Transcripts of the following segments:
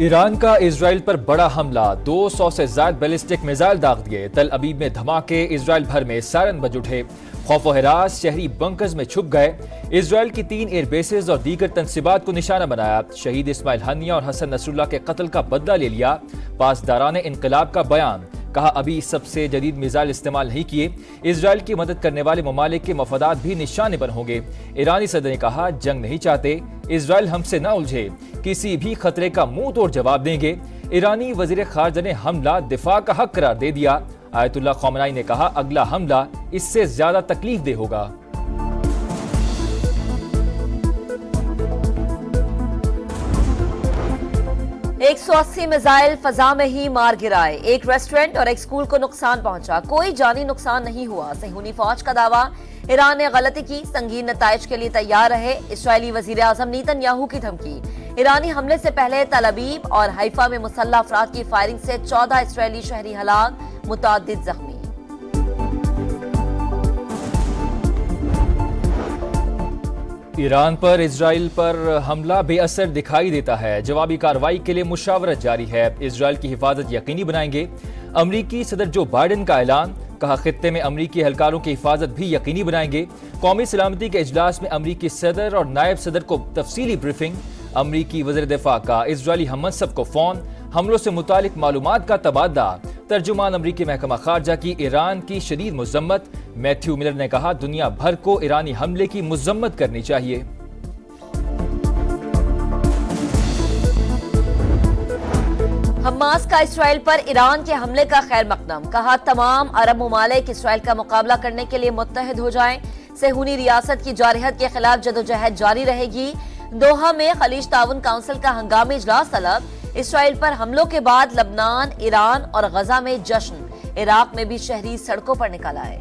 ایران کا اسرائیل پر بڑا حملہ، 200 سے زائد بیلسٹک میزائل داغ دیے، تل ابیب میں دھماکے، اسرائیل بھر میں سائرن بج اٹھے، خوف و ہراس، شہری بنکرز میں چھپ گئے، اسرائیل کی 3 ایئر بیسز اور دیگر تنصیبات کو نشانہ بنایا، شہید اسماعیل ہنیہ اور حسن نصراللہ کے قتل کا بدلہ لے لیا، پاسداران انقلاب کا بیان، کہا ابھی سب سے جدید میزائل استعمال نہیں کیے، اسرائیل کی مدد کرنے والے ممالک کے مفادات بھی نشانے پر ہوں گے، ایرانی صدر نے کہا جنگ نہیں چاہتے، اسرائیل ہم سے نہ الجھے، کسی بھی خطرے کا منہ توڑ جواب دیں گے، ایرانی وزیر خارجہ نے حملہ دفاع کا حق قرار دے دیا، آیت اللہ خامنائی نے کہا اگلا حملہ اس سے زیادہ تکلیف دہ ہوگا۔ ایک 180 میزائل فضا میں ہی مار گرائے، ایک ریسٹورنٹ اور ایک سکول کو نقصان پہنچا، کوئی جانی نقصان نہیں ہوا، صہیونی فوج کا دعویٰ، ایران نے غلطی کی، سنگین نتائج کے لیے تیار رہے، اسرائیلی وزیر اعظم نیتن یاہو کی دھمکی، ایرانی حملے سے پہلے تل ابیب اور حیفا میں مسلح افراد کی فائرنگ سے 14 اسرائیلی شہری ہلاک، متعدد زخمی۔ ایران پر اسرائیل پر حملہ بے اثر دکھائی دیتا ہے، جوابی کارروائی کے لیے مشاورت جاری ہے، اسرائیل کی حفاظت یقینی بنائیں گے، امریکی صدر جو بائیڈن کا اعلان، کہا خطے میں امریکی اہلکاروں کی حفاظت بھی یقینی بنائیں گے، قومی سلامتی کے اجلاس میں امریکی صدر اور نائب صدر کو تفصیلی بریفنگ، امریکی وزیر دفاع کا اسرائیلی ہم منصب کو فون، حملوں سے متعلق معلومات کا تبادلہ، ترجمان امریکی محکمہ خارجہ کی ایران کی شدید مذمت، میتھیو ملر نے کہا دنیا بھر کو ایرانی حملے کی مذمت کرنی چاہیے۔ حماس کا اسرائیل پر ایران کے حملے کا خیر مقدم، کہا تمام عرب ممالک اسرائیل کا مقابلہ کرنے کے لیے متحد ہو جائیں، صہیونی ریاست کی جارحیت کے خلاف جدوجہد جاری رہے گی، دوحہ میں خلیج تعاون کونسل کا ہنگامی اجلاس طلب، اسرائیل پر حملوں کے بعد لبنان، ایران اور غزہ میں جشن، عراق میں بھی شہری سڑکوں پر نکل آئے۔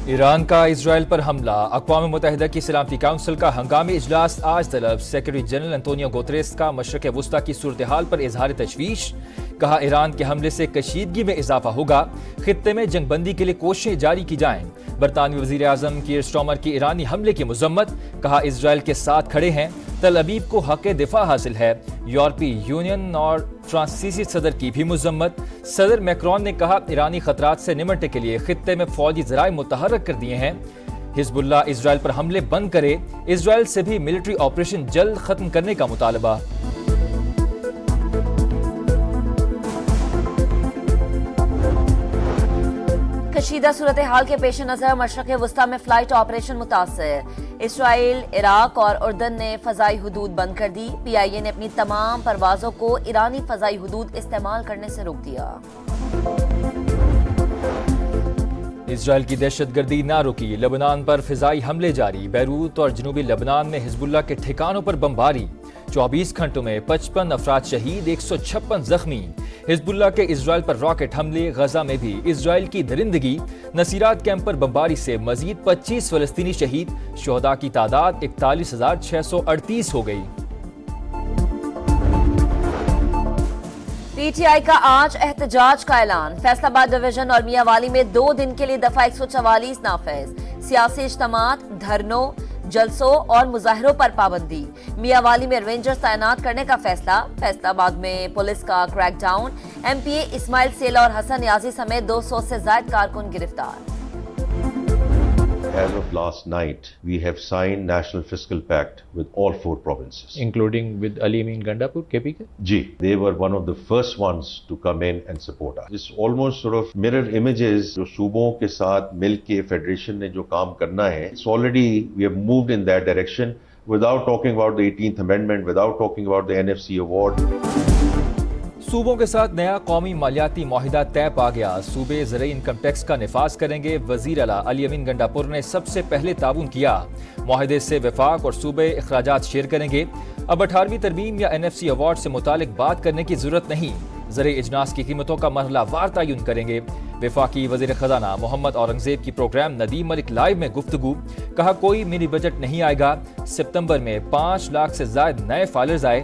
ایران کا اسرائیل پر حملہ، اقوام متحدہ کی سلامتی کونسل کا ہنگامی اجلاس آج طلب، سیکرٹری جنرل انطونیو گوتریس کا مشرق وسطیٰ کی صورتحال پر اظہار تشویش، کہا ایران کے حملے سے کشیدگی میں اضافہ ہوگا، خطے میں جنگ بندی کے لیے کوششیں جاری کی جائیں، برطانوی وزیر اعظم کیئر سٹارمر کی ایرانی حملے کی مذمت، کہا اسرائیل کے ساتھ کھڑے ہیں، تل ابیب کو حق دفاع حاصل ہے، یورپی یونین اور فرانسیسی صدر کی بھی مذمت، صدر میکرون نے کہا ایرانی خطرات سے نمٹنے کے لیے خطے میں فوجی ذرائع متحرک کر دیے ہیں، حزب اللہ اسرائیل پر حملے بند کرے، اسرائیل سے بھی ملٹری آپریشن جلد ختم کرنے کا مطالبہ۔ کشیدہ صورتحال کے پیش نظر مشرق وسطیٰ میں فلائٹ آپریشن متاثر، اسرائیل، عراق اور اردن نے فضائی حدود بند کر دی، پی آئی اے نے اپنی تمام پروازوں کو ایرانی فضائی حدود استعمال کرنے سے روک دیا۔ اسرائیل کی دہشت گردی نہ رکی، لبنان پر فضائی حملے جاری، بیروت اور جنوبی لبنان میں حزب اللہ کے ٹھکانوں پر بمباری، 24 گھنٹوں میں 55 افراد شہید، 156 زخمی، حزب اللہ کے اسرائیل پر راکٹ حملے، غزہ میں بھی اسرائیل کی درندگی، نصیرات کیمپ پر بمباری سے مزید 25 فلسطینی شہید، شہداء کی تعداد 41,638 ہو گئی۔ پی ٹی آئی کا آج احتجاج کا اعلان، فیصل آباد ڈویژن اور میاں والی میں 2 دن کے لیے دفعہ 144 نافذ، سیاسی اجتماعات، دھرنوں، جلسوں اور مظاہروں پر پابندی، میاں والی میں رینجرز تعینات کرنے کا فیصلہ، فیصل آباد میں پولیس کا کریک ڈاؤن، ایم پی اے اسماعیل سیلا اور حسن نیازی سمیت 200 سے زائد کارکن گرفتار۔ As of last night, we have signed National Fiscal Pact with all 4 provinces. Including with Ali Amin Gandapur, KPK? Ji, they were one of the first ones to come in and support us. This almost sort of mirror images jo subon ke saath mil ke federation ne jo kaam karna hai. It's already, we have moved in that direction without talking about the 18th Amendment, without talking about the NFC award. صوبوں کے ساتھ نیا قومی مالیاتی معاہدہ طے پا گیا، صوبے زرعی انکم ٹیکس کا نفاذ کریں گے، وزیر اعلیٰ علی امین گنڈاپور نے سب سے پہلے تعاون کیا، معاہدے سے وفاق اور صوبے اخراجات شیئر کریں گے، اب 18ویں ترمیم یا NFC ایوارڈ سے متعلق بات کرنے کی ضرورت نہیں، زرعی اجناس کی قیمتوں کا مرحلہ وار تعین کریں گے، وفاقی وزیر خزانہ محمد اورنگزیب کی پروگرام ندیم ملک لائیو میں گفتگو، کہا کوئی منی بجٹ نہیں آئے گا، ستمبر میں 5 لاکھ سے زائد نئے فائلرز آئے،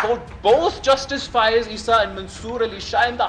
hold both Justice Faiz Issa and Mansoor Ali Shah in the